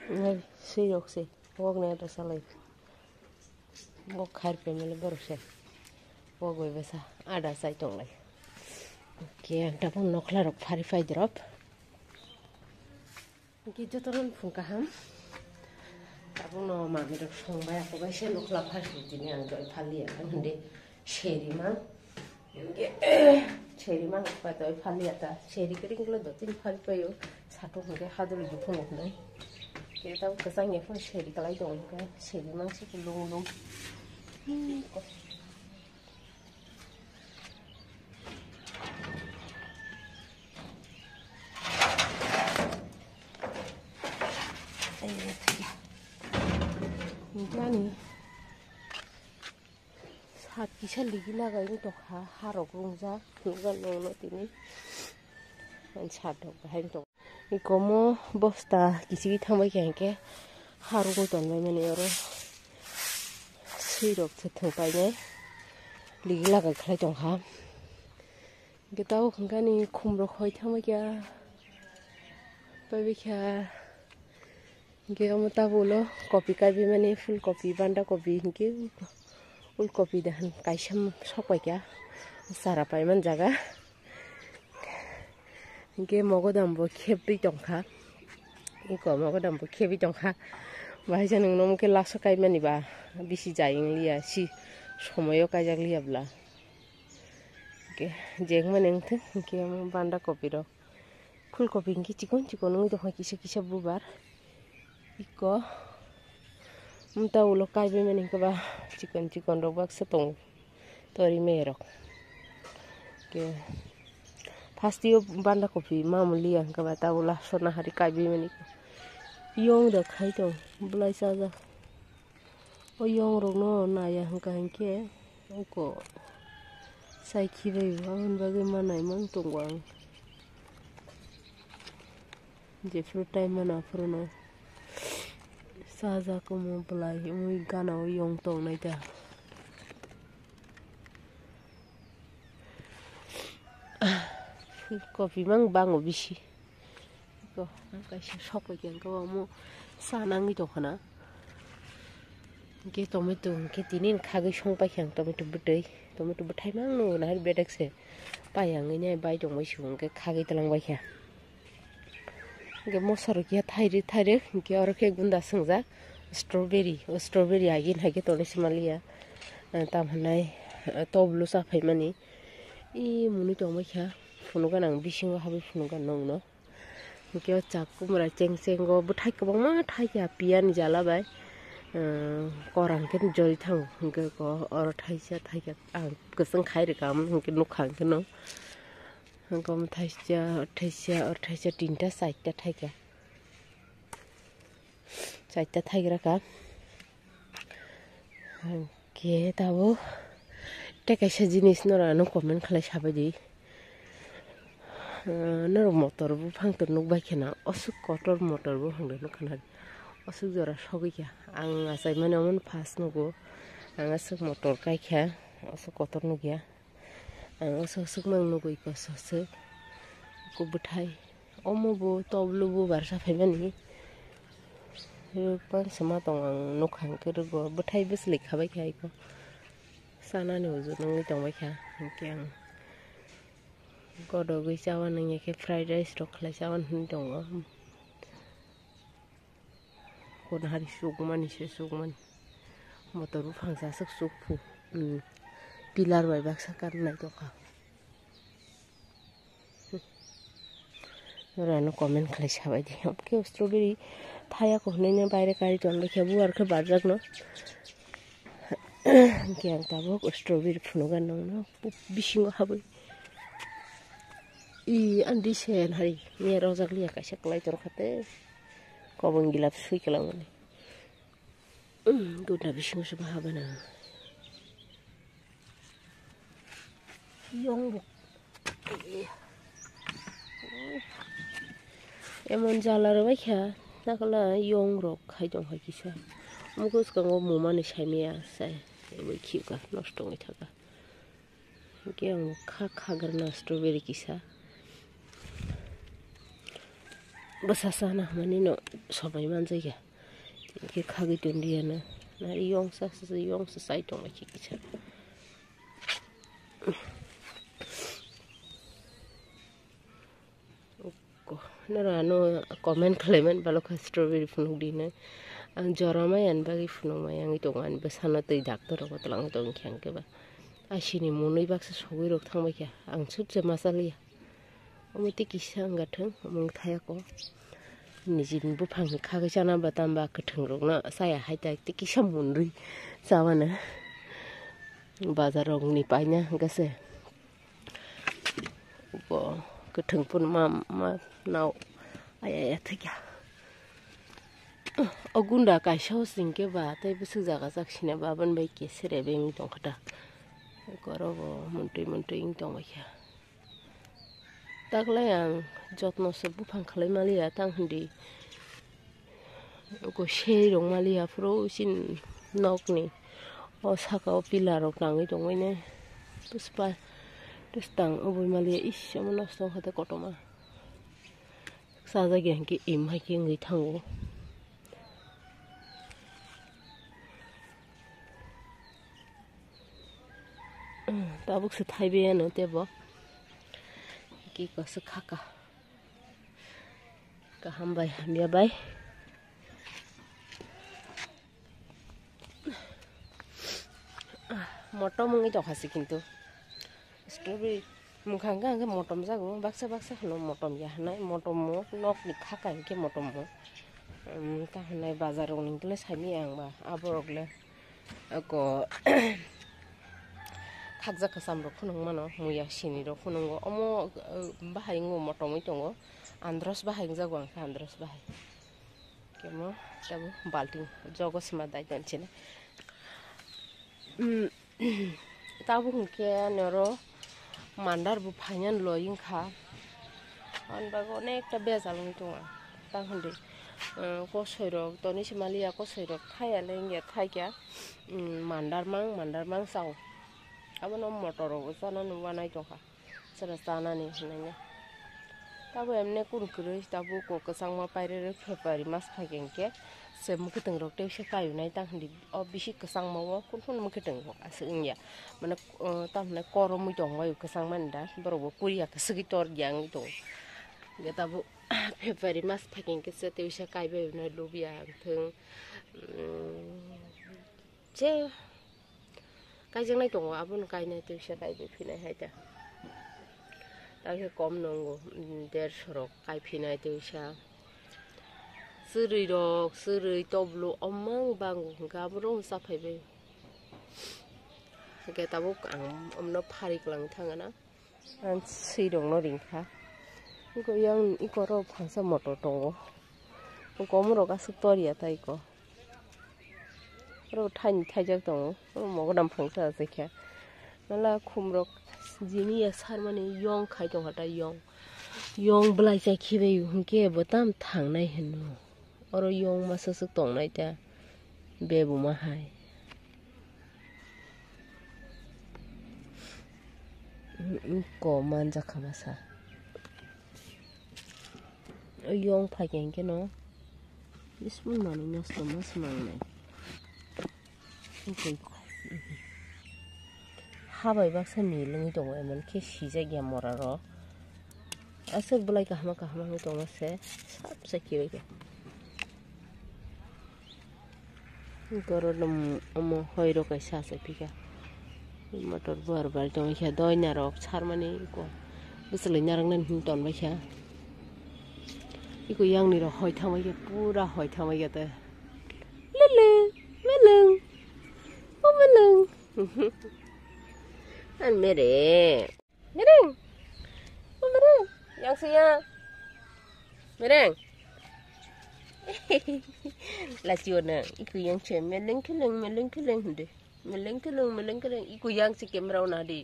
Ngay suy độc xì, vòng này đã sao lại, vòng khai bên này bớt xì, vòng về sao, đã sai trong lại, kia anh ta cũng nọc là độc phari phai drop, kia cho tôi ăn phun cả ham, ta cũng nó mà mình được xong bài học bài xem nọc là phari thì này anh đợi phali à, anh đi sherry mang, sherry mang phải đợi phali à ta, sherry cái đinh là đợi tin phali phải yo, sao tôi không cái hạt được dùng không đấy. Kita tahu kesannya pun seri kalau itu kan seri masih belum ini saat kisah lagi naga ini toh harok rungza bukan nono ini dan saat dok bahan dok ini kamu bosta kisi kita mau kengke harok itu namanya orang sirok setempatnya lagi naga kalau dong ham kita tahu kan ini kumrok hoi thamai kya tapi kya kamu tahu lo kopi kabi mana full kopi banda kopi ini full kopi dah kaisam sok ya sarapai man jaga ini mau dambo kebi dongka ini mau dambo kebi dongka bahasa nung mungkin langsung kai mani ba bisi jaing liya si somoyo kajak liya bla oke jeng maneng tuh ini banda kopi do full kopi ini cikon nung itu kisah bubar iko mta ulo kai be meni ka ba chicken ro bak setong tori merok ke pasti banda kopi mamuli an ka ba ta ulo sona hari kai be meni yong da khai to bulai sa ja o yong ro no na ya hang ka ke ko sai ki be wan ba ge manai mang tongwang je fruit time mana fruno saza como pelai muy gana yong tong nai ta kopi mang bango bisi ko ka shop ke ko mo sanang ito khana ke tomato ke tinin khage song pa khang tomato budai tomato buthai mang no na bedak se payang ngai bai jong mai sung ke khage talang bai kha ke mosar ke thairi ke or ke gunda sungja strawberry agin hage to nismalia tam hanai toblu sa phaimani I muni to mai kha funuga nang bisingo habi funuga nong no ke chakku mara chenggo buthai ko ma thai ya pian jala bai korang ke joi thang ke ko or thai ya ke sang khai re kam ke nukhang ke no Kom thai cha tinta saita thai ka ke tahu teka sa jinis nora no comment khalai sabadi nor motor bu phang tur nuk bai khena osuk kotor motor bu hang no khana osuk jora sogi kya ang asai mane mon fast nugo ang asuk motor kai kya osuk kotor nu gya ang osuk mang nugo ko sosuk ko buthai omo bu toblu bu barsa phaimani pan sama tong ang nukhang ke go buthai bus lik khabai khai ko sana ni uju nang tong bai kha kyang godo gui chawan nang ke fried rice ro khlai chawan hin tong kon hari sugman motor bu phangsa suk pu pilar bai bak sakar nai to ka Rano comment khalai sabai di ke strawberry thaya ko ne baire kari ton le khebu ar khe barjak no ke ang tabo strawberry phunuga no bisingo habai I andi sen hari ne rozak liya ka saklai tor khate kobong gilap sui kelang ne duna bisingo sa habana yong emon jalar bai kha nakala yong rok khai jong hai kisa mugus kango mumani saimia sai bai khiuka nosto ngai thaka ke ang kha garna strawberry kisa Besasana manino samai manjaya. Ki khagi tundiana. Na yong sa sai tong ma chikicha. Nara no comment claimant balok strawberry funuk dina. Ang jorama yan bagi funuk ma yang itongan besana tei doctor ko tlang tong kyang ke ba. Asini munoi baksa sogoi rok thang ba kya. Ang chutse masaliya. Omiti kisang gathang mung thaya ko. Nijin bu phang khagi chana batam ba kathang rok na saya haita ti kisam munrui sawana. Bazar rok ni paina gase. Upo kathang pun ma nau aya thakya. Ogunda ka shaw singke ba tai busu jaga jaksine baban bai ke sere beng tong khata. Korobo muntui ing tong ba kya. Taklay ang jotno se bupang khalai malia tang hindi ko shei rong malia fro sin nok ni o saka o pilar rok tangi tong ne puspa testang oboi malia isamo nosto khate kotoma saja gen ki im ha ki ngi thango tabuk se thaibe no tebo ki ko se khaka ka hambai hamia bai motom ngi to khasi kintu strawberry mukhanga ang motom jago baksa khno motom ya nai motom mo nok ni khaka ke motom mo ta nai bazar ong ngle sami ang ba aborokle ko khakja khasam ro khunung mano muya sini ro khunungo omo bahai ngo motomoi tongo andros bahai jago ang andros bahai kemo tabu balting jogo sima dai donchine tabu ke noro mandar bu phanyan loying kha anbago nekta bezalung tonga tang hunde ko soirok toni simalia ko soirok thaya lenge thaikya mandar mang sao abono motoro sana nuwa nai tongkha sara sana ni nanya tabu emne kun kuroi tabu ko kasang ma paire February mas phagengke se mukiteng rok te se kayu nai tang hindi o bisi kasang ma kun mukiteng asingya mane tamne koro mu tong wayu kasang manda borobo puria kasigi tor gyang to ge tabu February mas phagengke se te se kaibe na lobia thung je kaijang nai tongo abun kainai te se kaibe phinai haita ताके कम नंगो 150 रक काइफिनाय तैसा सिरै तबलो अमंग बांगो गाबरो साफायबे गेताबो आं अमनो फारिकलां थाङाना आं सिरं न रिंखा eco yang ikoro phangsa motor tongo komro ga suktoriya taiko ro thaijak tongo mogodam phangsa jakha nala khumrok jini ya sarmani yong khai tong hata yong blai ja khibe hunke botam thangnai henu oro yong masasuk tongnai ta bebu ma hai ko manja khamasa yong phageng ke no ismun mani nosto mas mangnai habai baksa ni lungi tongo emon ke sija gya moraro asuk bulai kahma ngi tongo se sap sakire ke gorodom omo hoiro kaisa se pika motor bar tongo kha doi narok charmani ko busli narang nan ton ba kha iku yang ni ro hoi thamai ke pura hoi thamai ke te meleng o meleng an mereng yang sia mereng la siona iku yang che meleng keleng hunde meleng keleng iku yang si kamera na di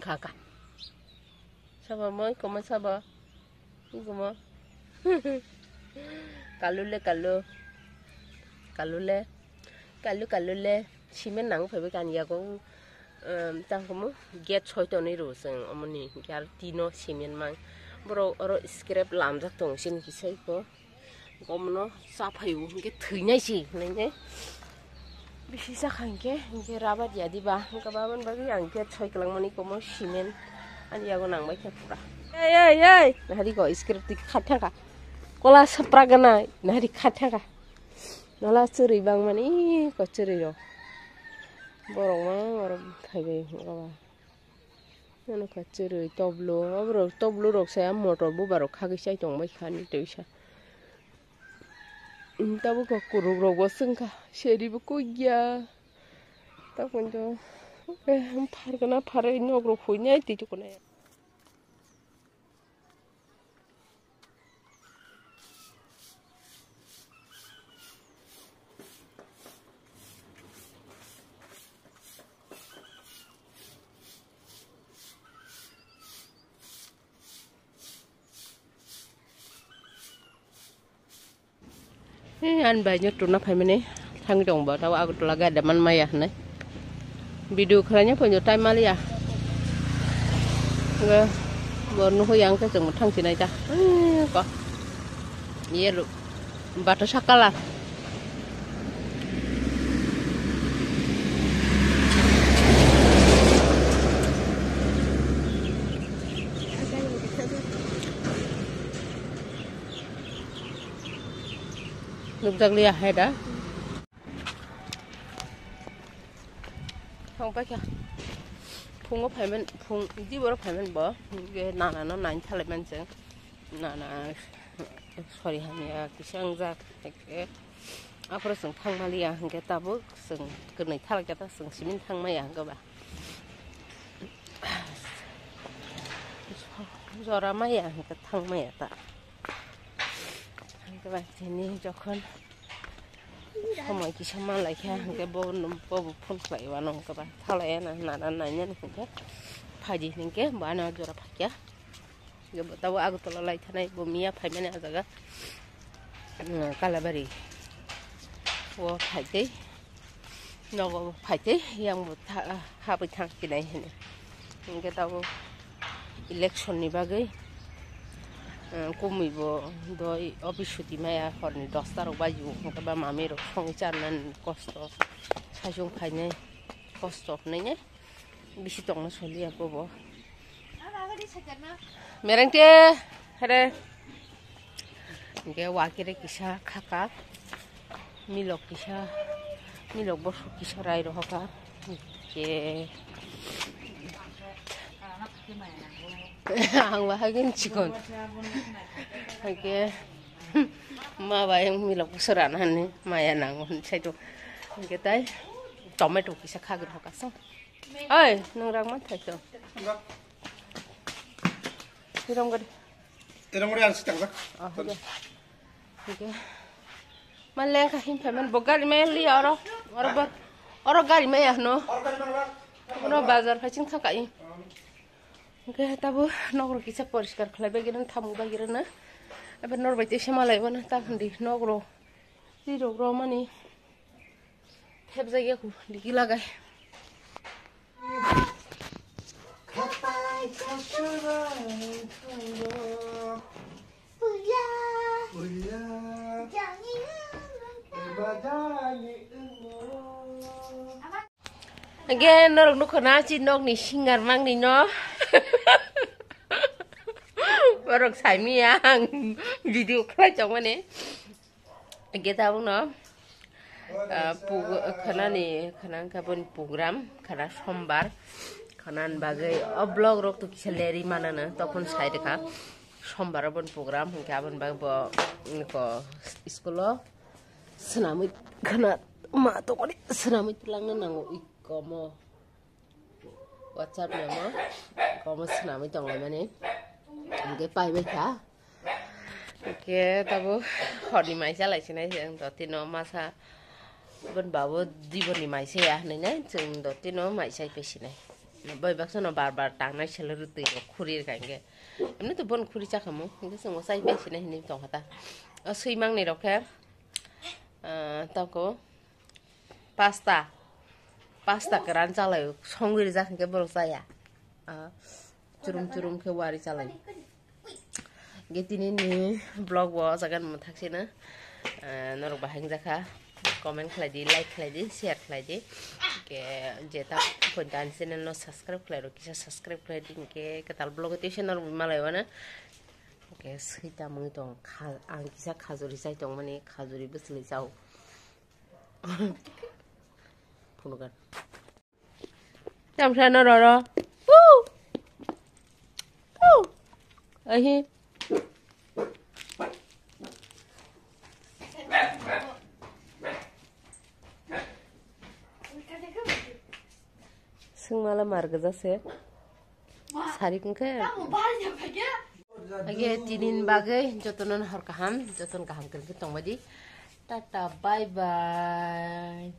khaka saba moi koma saba iku mo kalule simen nang phebe kan ya ko tangkomo get 6 toni ro sing omoni gar tino simen mang bro script làm ra tổng xin cái xây có nó sa fayu cái thứ nhảy gì này nhé bisi sa khang cái rabat ya di ba cái ba bên bagi yang cái chơi cái mani có một cement anh ya có nang mấy cái pura ê nah di có script di khát thang cả kola sapragana nah di khát thang cả nó là chửi bằng mani có chửi rồi borong ma orang thay về các bạn nó có chửi toblo rok saya motor bu barok khagi sai tong mai khani teisa tabu ko kuru rogo sengka seri bu ko ya ta kon jo par kana pare no gro khunya ti chu kone an bài nhớ tụi nó phải mấy thằng chồng bảo tao ăn tụi là gà đầm ăn mày à này video khai nhớ phải nhớ tay mà à rồi bọn nó hơi ăn cái chừng một thằng gì này ta có gì rồi bắt nó sắc cả lúc giặc lia hay đã không phải kìa phun có phải mình phun đi vào đó phải mình bỏ cái nào nó nành thay lại mình sẽ nào sorry hani cái sang ra cái apa sừng thang Malia cái ta bước sừng cái này thay lại cho ta sừng xịn thang Maya các bạn do ra Maya cái thang Maya ta các bạn thì nên cho con không mọi chỉ xong lại kha cái bô phun lại vào nó các bạn thao lại là này nhá cái phải gì những cái bạn nào cho nó phải chứ cái bộ tao ăn tao lại thế này bố mía phải mấy này rồi cái calabari và phải tí nó phải tí yang một hai bữa thang cái này những cái tao election này bagai kumibo doi obisuti maya horni dostaro baju kaba mamiro fongchanan kosto sajung khaine kosto nene bisi tongna solia bobo merengte hare ge wakire kisa khaka milok bosu kisa rai ro haka ke ang bahagin cikon oke ma bayang milok seranan nih maya nangon saya tuh kita tomato kisah kaget hokasong oi nungrang mah thay tuh irong gede yang sedang tak oh iya oke maleng kahim pemen bogar meli oro gari maya no oro bazar facing thakai Oke, tabu nogro kisah poriskar khalai giran tamu bagiran na. Eber nor baite semalai wana tahundi nogro. Di nogro mani. Heb zagi aku digilagai. Again, nor nukona si nog ni singar mang ni no. Barok sai mi yang video khai trong này cái tao nó khana ni khana kabun program khana sombar khana bagai blog rok to kiseleri manana tokon sai dekha sombar bon program kabun bag bo ko school senamit khana ma to ko senamit lang nango ikomo WhatsApp namo komo senamit tong lai mane cái bài bây cả cái tao họ đi máy xe lại trên này thì đầu tiên nó mà sa bên bảo đi bên đi máy xe này nhá chừng đầu tiên nó máy xe về xin này bởi bác số nó bar tăng này xe lừa từ khurir cái em nói tụi bên khurir chắc không cái số xe về xin này nên tổng hả ta ở suy mang này đâu khác tao có pasta cái ran trả lại xong rồi ra cái bơ xay à churum ke wari chalai Getini blog was agan mutaksina norok bahang jaka comment khladi like khladi share khladi ke jeta kontan channel no subscribe khlaro kisa subscribe khladi ke katal blog te channel malai wana ke sita mung tong ang kisa khajuri sai tong mani khajuri busli jau punugan jam sana ro ahi 승마라 마르가자세 사리kunke age tinin bagai jotonon hor kaham joton kaham kelke tongmadi tata bye bye